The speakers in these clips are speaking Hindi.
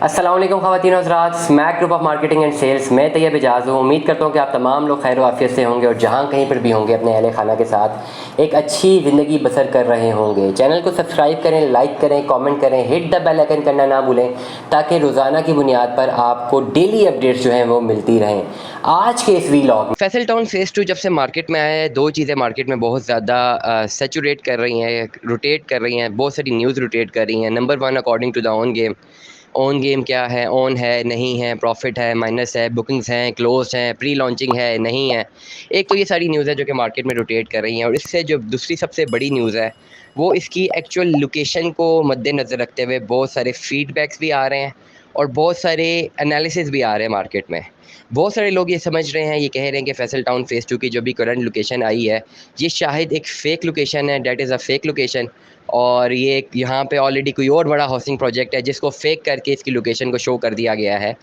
अस्सलाम वालेकुम ख़वातीन हज़रात, Smack group of marketing and sales में तैयब एजाज़ हूँ। उम्मीद करता हूँ कि आप तमाम लोग खैर आफियत से होंगे और जहाँ कहीं पर भी होंगे अपने अहले खाना के साथ एक अच्छी ज़िंदगी बसर कर रहे होंगे। चैनल को सब्सक्राइब करें, लाइक करें, कमेंट करें, हिट द बेल आइकन करना ना भूलें ताकि रोज़ाना की बुनियाद पर आपको डेली अपडेट्स जो हैं वो मिलती रहें। आज के इस वीलॉग में फैसल टाउन फेज़ 2 जब से मार्केट में आया है, दो चीज़ें मार्केट में बहुत ज़्यादा सैचुरेट कर रही हैं, रोटेट कर रही हैं, बहुत सारी न्यूज़ रोटेट कर रही हैं। Number 1 according to the on game क्या है, ऑन है नहीं है, प्रॉफिट है माइनस है, बुकिंग्स हैं क्लोज हैं, प्री लॉन्चिंग है नहीं है। एक तो ये सारी न्यूज़ है जो कि मार्केट में रोटेट कर रही हैं, और इससे जो दूसरी सबसे बड़ी न्यूज़ है वो इसकी एक्चुअल लोकेशन को मद्देनज़र रखते हुए बहुत सारे फीडबैक्स भी आ रहे हैं और बहुत सारे एनालिसिस भी आ रहे हैं मार्केट में। बहुत सारे लोग ये समझ रहे हैं, ये कह रहे हैं कि फैसल टाउन फेज़ 2 की जो भी करंट लोकेशन आई है ये शायद एक फ़ेक लोकेशन है, that is a fake location, और ये यहाँ पे ऑलरेडी कोई और बड़ा हाउसिंग प्रोजेक्ट है जिसको फेक करके इसकी लोकेशन को शो कर दिया गया है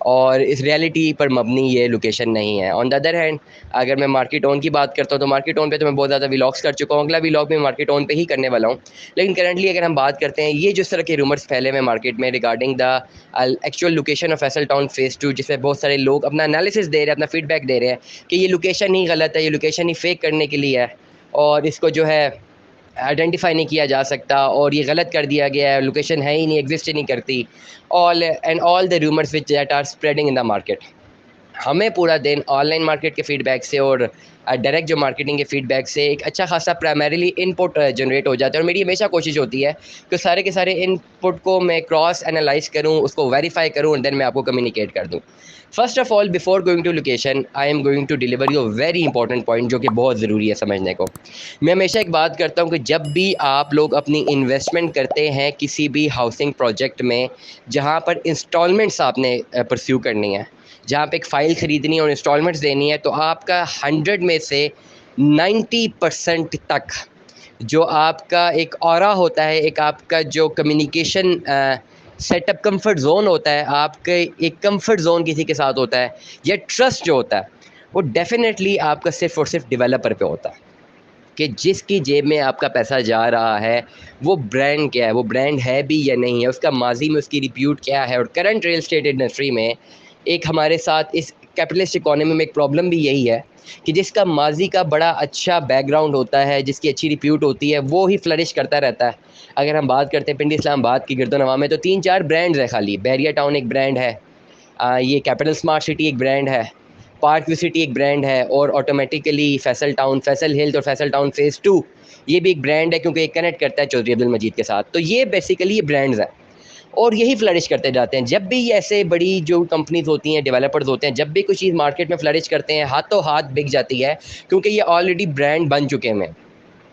और इस रियलिटी पर मबनी ये लोकेशन नहीं है। ऑन द अदर हैंड अगर मैं मार्केट ओन की बात करता हूँ तो मार्केट ओन पे तो मैं बहुत ज़्यादा व्लॉग्स कर चुका हूँ, अगला व्लॉग भी मार्केट ओन पे ही करने वाला हूँ। लेकिन करंटली अगर हम बात करते हैं, ये जिस तरह के रूमर्स फैले हुए मार्केट में regarding the actual location of Faisal town phase 2, जिसमें बहुत सारे लोग अपना एनालिसिस दे रहे हैं, अपना फीडबैक दे रहे हैं कि ये लोकेशन ही गलत है, ये लोकेशन ही फेक करने के लिए है और इसको जो है आइडेंटिफाई नहीं किया जा सकता और ये गलत कर दिया गया है, लोकेशन है ही नहीं, एग्जिस्ट ही नहीं करती। All the rumours which that are spreading in the market. हमें पूरा दिन ऑनलाइन मार्केट के फीडबैक से और डायरेक्ट जो मार्केटिंग के फीडबैक से एक अच्छा खासा प्राइमरीली इनपुट जनरेट हो जाता है, और मेरी हमेशा कोशिश होती है कि सारे के सारे इनपुट को मैं क्रॉस एनालाइज करूं, उसको वेरीफाई करूं और देन मैं आपको कम्युनिकेट कर दूं। First of all, before going to location, I am going to deliver you very important point जो कि बहुत ज़रूरी है समझने को। मैं हमेशा एक बात करता हूँ कि जब भी आप लोग अपनी इन्वेस्टमेंट करते हैं किसी भी हाउसिंग प्रोजेक्ट में जहाँ पर इंस्टॉलमेंट्स आपने परस्यू करनी है, जहाँ पे एक फ़ाइल ख़रीदनी है और इंस्टॉलमेंट्स देनी है, तो आपका 100 में से 90% तक जो आपका एक ऑरा होता है, एक आपका जो कम्युनिकेशन सेटअप कंफर्ट जोन होता है, आपके एक कंफर्ट जोन किसी के साथ होता है, या ट्रस्ट जो होता है वो डेफिनेटली आपका सिर्फ और सिर्फ डेवलपर पे होता है कि जिसकी जेब में आपका पैसा जा रहा है वो ब्रांड क्या है, वो ब्रांड है भी या नहीं है, उसका माजी में उसकी रिप्यूट क्या है। और करंट रियल स्टेट इंडस्ट्री में एक हमारे साथ इस कैपिटलिस्ट इकोनॉमी में एक प्रॉब्लम भी यही है कि जिसका माजी का बड़ा अच्छा बैकग्राउंड होता है, जिसकी अच्छी रिप्यूट होती है, वो ही फ्लरिश करता रहता है। अगर हम बात करते हैं पिंडी इस्लामाबाद की गिरदोनवा में तो 3-4 ब्रांड्स हैं खाली। बैरिया टाउन एक ब्रांड है, ये कैपिटल स्मार्ट सिटी एक ब्रांड है, पार्क व्यू सिटी एक ब्रांड है, और automatically Faisal town, Faisal hills और फैसल टाउन फेज़ 2 ये भी एक ब्रांड है क्योंकि एक कनेक्ट करता है चौधरी अब्दुल मजीद के साथ। तो ये बेसिकली ये ब्रांड्स हैं और यही फ्लरिश करते जाते हैं। जब भी ऐसे बड़ी जो कंपनीज होती हैं, डेवलपर्स होते हैं, जब भी कुछ चीज़ मार्केट में फ्लरिश करते हैं, हाथों हाथ बिक जाती है क्योंकि ये ऑलरेडी ब्रांड बन चुके हैं।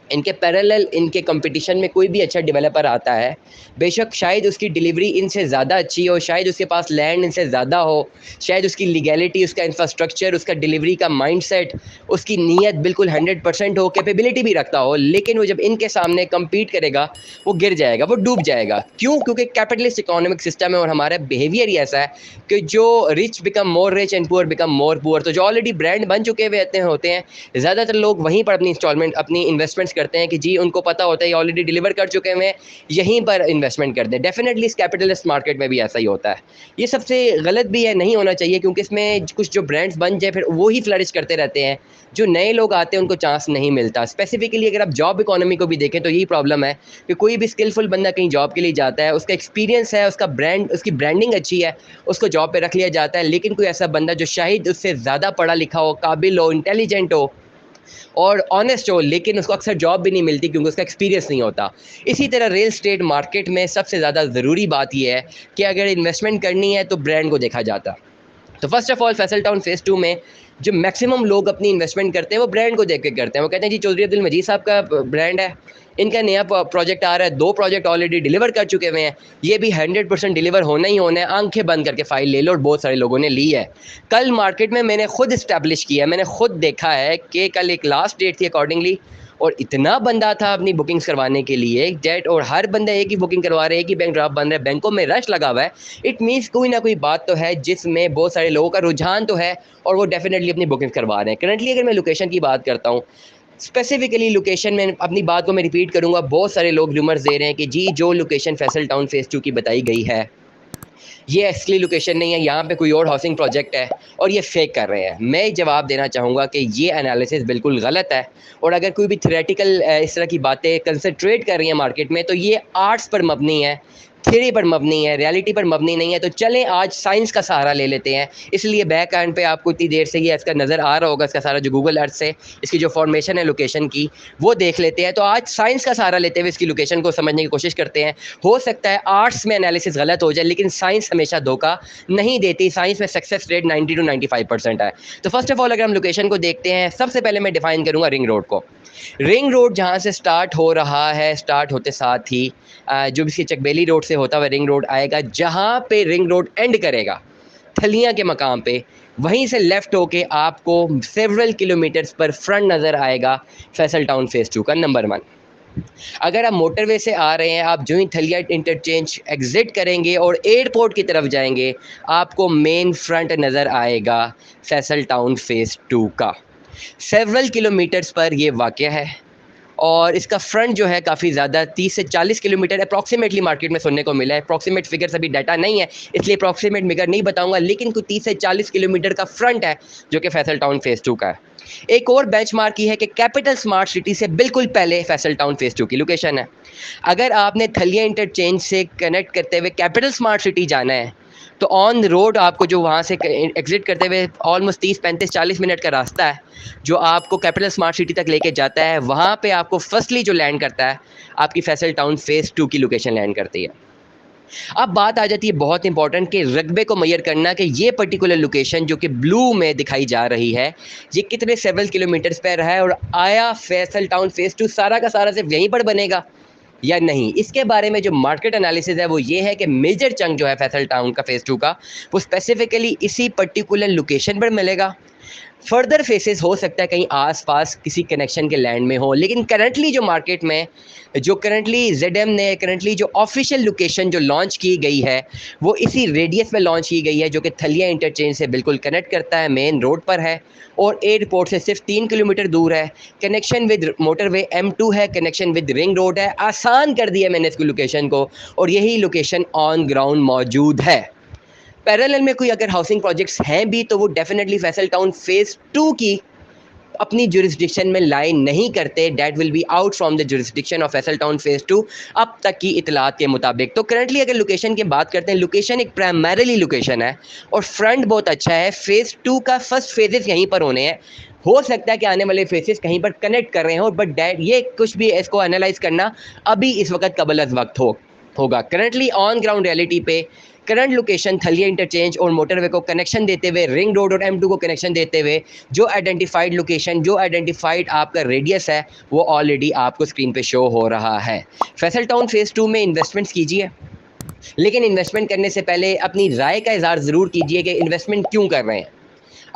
इनके पैरेलल, इनके कंपटीशन में कोई भी अच्छा डेवलपर आता है, बेशक शायद उसकी डिलीवरी इनसे ज़्यादा अच्छी हो, शायद उसके पास लैंड इनसे ज़्यादा हो, शायद उसकी लीगैलिटी, उसका इंफ्रास्ट्रक्चर, उसका डिलीवरी का माइंडसेट, उसकी नीयत बिल्कुल 100% हो, कैपेबिलिटी भी रखता हो, लेकिन वो जब इनके सामने कम्पीट करेगा वो गिर जाएगा, वो डूब जाएगा। क्यों? क्योंकि कैपिटलिस्ट इकोनॉमिक सिस्टम है और हमारा बिहेवियर ही ऐसा है कि जो rich become more rich and poor become more poor. तो जो ऑलरेडी ब्रांड बन चुके हुए होते हैं, ज़्यादातर लोग वहीं पर अपनी इंस्टॉलमेंट, अपनी इन्वेस्टमेंट्स करते हैं कि जी उनको पता होता है ये ऑलरेडी डिलीवर कर चुके हैं, यहीं पर इन्वेस्टमेंट कर दें। डेफिनेटली इस कैपिटलिस्ट मार्केट में भी ऐसा ही होता है। ये सबसे गलत भी है, नहीं होना चाहिए, क्योंकि इसमें कुछ जो ब्रांड्स बन जाए फिर वो ही फ्लरिश करते रहते हैं, जो नए लोग आते हैं उनको चांस नहीं मिलता। स्पेसिफिकली अगर आप जॉब इकोनॉमी को भी देखें तो यही प्रॉब्लम है कि कोई भी स्किलफुल बंदा कहीं जॉब के लिए जाता है, उसका एक्सपीरियंस है, उसका ब्रांड, उसकी ब्रांडिंग अच्छी है, उसको जॉब पे रख लिया जाता है। लेकिन कोई ऐसा बंदा जो शायद उससे ज़्यादा पढ़ा लिखा हो, काबिल हो, इंटेलिजेंट हो और ऑनेस्ट हो, लेकिन उसको अक्सर जॉब भी नहीं मिलती क्योंकि उसका एक्सपीरियंस नहीं होता। इसी तरह रियल एस्टेट मार्केट में सबसे ज़्यादा ज़रूरी बात यह है कि अगर इन्वेस्टमेंट करनी है तो ब्रांड को देखा जाता है। तो first of all Faisal town phase 2 में जो मैक्सिमम लोग अपनी इन्वेस्टमेंट करते हैं वो ब्रांड को देख के करते हैं। वो कहते हैं जी चौधरी अब्दुल मजीद साहब का ब्रांड है, इनका नया प्रोजेक्ट आ रहा है, 2 प्रोजेक्ट ऑलरेडी डिलीवर कर चुके हुए हैं, ये भी 100% डिलीवर होना ही होना है, आंखें बंद करके फ़ाइल ले लो। और बहुत सारे लोगों ने ली है। कल मार्केट में मैंने खुद इस्टेब्लिश किया है, मैंने खुद देखा है कि कल एक लास्ट डेट थी अकॉर्डिंगली, और इतना बंदा था अपनी बुकिंग्स करवाने के लिए डेट, और हर बंदा एक ही बुकिंग करवा रहे हैं, एक ही बैंक ड्राफ्ट बन रहा है, बैंकों में रश लगा हुआ है। इट मीन्स कोई ना कोई बात तो है जिसमें बहुत सारे लोगों का रुझान तो है और वो डेफिनेटली अपनी बुकिंग करवा रहे हैं। करंटली अगर मैं लोकेशन की बात करता हूँ, स्पेसिफिकली लोकेशन में अपनी बात को मैं रिपीट करूँगा, बहुत सारे लोग रूमर्स दे रहे हैं कि जी जो लोकेशन फैसल टाउन फेज़ 2 की बताई गई है ये असली लोकेशन नहीं है, यहाँ पे कोई और हाउसिंग प्रोजेक्ट है और ये फेक कर रहे हैं। मैं जवाब देना चाहूँगा कि ये एनालिसिस बिल्कुल गलत है, और अगर कोई भी थ्योरेटिकल इस तरह की बातें कंसंट्रेट कर रही हैं मार्केट में, तो ये आर्ट्स पर मबनी है, थ्योरी पर मबनी है, रियलिटी पर मबनी नहीं है। तो चलें आज साइंस का सहारा ले लेते हैं। इसलिए बैक एंड पे आपको इतनी देर से ये इसका नज़र आ रहा होगा, इसका सारा जो गूगल अर्थ से इसकी जो फॉर्मेशन है लोकेशन की, वो देख लेते हैं। तो आज साइंस का सहारा लेते हुए इसकी लोकेशन को समझने की कोशिश करते हैं। हो सकता है आर्ट्स में एनालिसिस गलत हो जाए, लेकिन साइंस हमेशा धोखा नहीं देती। साइंस में सक्सेस रेट 90 to 95% है। तो फर्स्ट ऑफ ऑल अगर हम लोकेशन को देखते हैं, सबसे पहले मैं डिफाइन करूँगा रिंग रोड को। रिंग रोड जहाँ से स्टार्ट हो रहा है, स्टार्ट होते साथ ही जो भी इसकी चकबेली रोड से होता हुआ रिंग रोड आएगा, जहाँ पे रिंग रोड एंड करेगा थलियाँ के मकाम पे, वहीं से लेफ़्ट होके आपको सेवरल किलोमीटर्स पर फ्रंट नज़र आएगा फैसल टाउन फेज़ 2 का नंबर 1। अगर आप मोटरवे से आ रहे हैं, आप जो ही थलिया इंटरचेंज एग्ज़िट करेंगे और एयरपोर्ट की तरफ जाएंगे, आपको मेन फ्रंट नज़र आएगा फैसल टाउन फेज़ 2 का। सेवरल किलोमीटर्स पर ये वाक़या है, और इसका फ्रंट जो है काफ़ी ज़्यादा 30 से 40 किलोमीटर अप्रॉक्सीमेटली मार्केट में सुनने को मिला है। अप्रॉक्सीमेट फिगर्स अभी डाटा नहीं है, इसलिए अप्रॉक्सीमेट फिगर नहीं बताऊंगा, लेकिन कुछ 30 से 40 किलोमीटर का फ्रंट है जो कि फैसल टाउन फेज़ 2 का है। एक और बेंचमार्क ये है कि कैपिटल स्मार्ट सिटी से बिल्कुल पहले फैसल टाउन फेज़ 2 की लोकेशन है। अगर आपने थलिया इंटरचेंज से कनेक्ट करते हुए कैपिटल स्मार्ट सिटी जाना है, तो ऑन रोड आपको जो वहाँ से एग्ज़िट करते हुए ऑलमोस्ट 30, 35, 40 मिनट का रास्ता है जो आपको कैपिटल स्मार्ट सिटी तक लेके जाता है। वहाँ पे आपको फर्स्टली जो लैंड करता है, आपकी फैसल टाउन फेज़ 2 की लोकेशन लैंड करती है। अब बात आ जाती है बहुत इंपॉर्टेंट कि रकबे को मेजर करना, कि ये पर्टिकुलर लोकेशन जो कि ब्लू में दिखाई जा रही है, ये कितने सेवरल किलोमीटर्स पर है, और आया फैसल टाउन फेज़ 2 सारा का सारा सिर्फ यहीं पर बनेगा या नहीं। इसके बारे में जो मार्केट एनालिसिस है वो ये है कि मेजर चंक जो है फैसल टाउन का फेज़ 2 का, वो स्पेसिफिकली इसी पर्टिकुलर लोकेशन पर मिलेगा। फर्दर फेसेस हो सकता है कहीं आसपास किसी कनेक्शन के लैंड में हो, लेकिन करंटली जो मार्केट में जो करंटली ZM ने करंटली जो ऑफिशियल लोकेशन जो लॉन्च की गई है, वो इसी रेडियस में लॉन्च की गई है, जो कि थलिया इंटरचेंज से बिल्कुल कनेक्ट करता है, मेन रोड पर है और एयरपोर्ट से सिर्फ 3 किलोमीटर दूर है। कनेक्शन विद मोटरवे M2 है, कनेक्शन विद रिंग रोड है। आसान कर दिया मैंने इसकी लोकेशन को, और यही लोकेशन ऑन ग्राउंड मौजूद है। पैरेलल में कोई अगर हाउसिंग प्रोजेक्ट्स हैं भी, तो वो डेफिनेटली फैसल टाउन फेज़ 2 की अपनी जुरिस्डिक्शन में लाई नहीं करते। That will be out from the jurisdiction of Faisal town phase 2 अब तक की इतलात के मुताबिक। तो करंटली अगर लोकेशन की बात करते हैं, लोकेशन एक प्राइमरीली लोकेशन है और फ्रंट बहुत अच्छा है। फेज़ 2 का फर्स्ट फेजेस यहीं पर होने हैं। हो सकता है कि आने वाले फेजेस कहीं पर कनेक्ट कर रहे हो, बट डैट ये कुछ भी इसको एनालाइज करना अभी इस वक्त कबल अज़ वक्त होगा। करंटली ऑन ग्राउंड रियलिटी पे करंट लोकेशन थलिया इंटरचेंज और मोटरवे को कनेक्शन देते हुए, रिंग रोड और M2 को कनेक्शन देते हुए, जो आइडेंटिफाइड लोकेशन, जो आइडेंटिफाइड आपका रेडियस है, वो ऑलरेडी आपको स्क्रीन पे शो हो रहा है। फैसल टाउन फेज़ 2 में इन्वेस्टमेंट्स कीजिए, लेकिन इन्वेस्टमेंट करने से पहले अपनी राय का इज़हार ज़रूर कीजिए कि इन्वेस्टमेंट क्यों कर रहे हैं।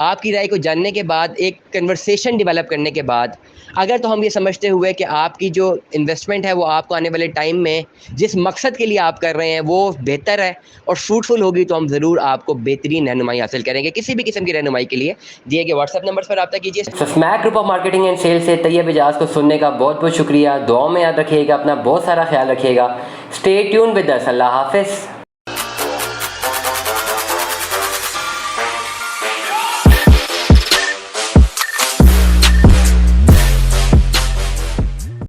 आपकी राय को जानने के बाद, एक कन्वर्सेशन डेवलप करने के बाद, अगर तो हम ये समझते हुए कि आपकी जो इन्वेस्टमेंट है वो आपको आने वाले टाइम में जिस मकसद के लिए आप कर रहे हैं वो बेहतर है और फ्रूटफुल होगी, तो हम ज़रूर आपको बेहतरीन रहनुमाई हासिल करेंगे। किसी भी किस्म की रहनुमाई के लिए दिए गए व्हाट्सएप नंबर पर रब्ता कीजिए। Smack group of marketing and sales से तैयब इजाज़ को सुनने का बहुत बहुत शुक्रिया। दुआ में याद रखिएगा, अपना बहुत सारा ख्याल रखिएगा। Stay tune with us. अल्लाह हाफिज़।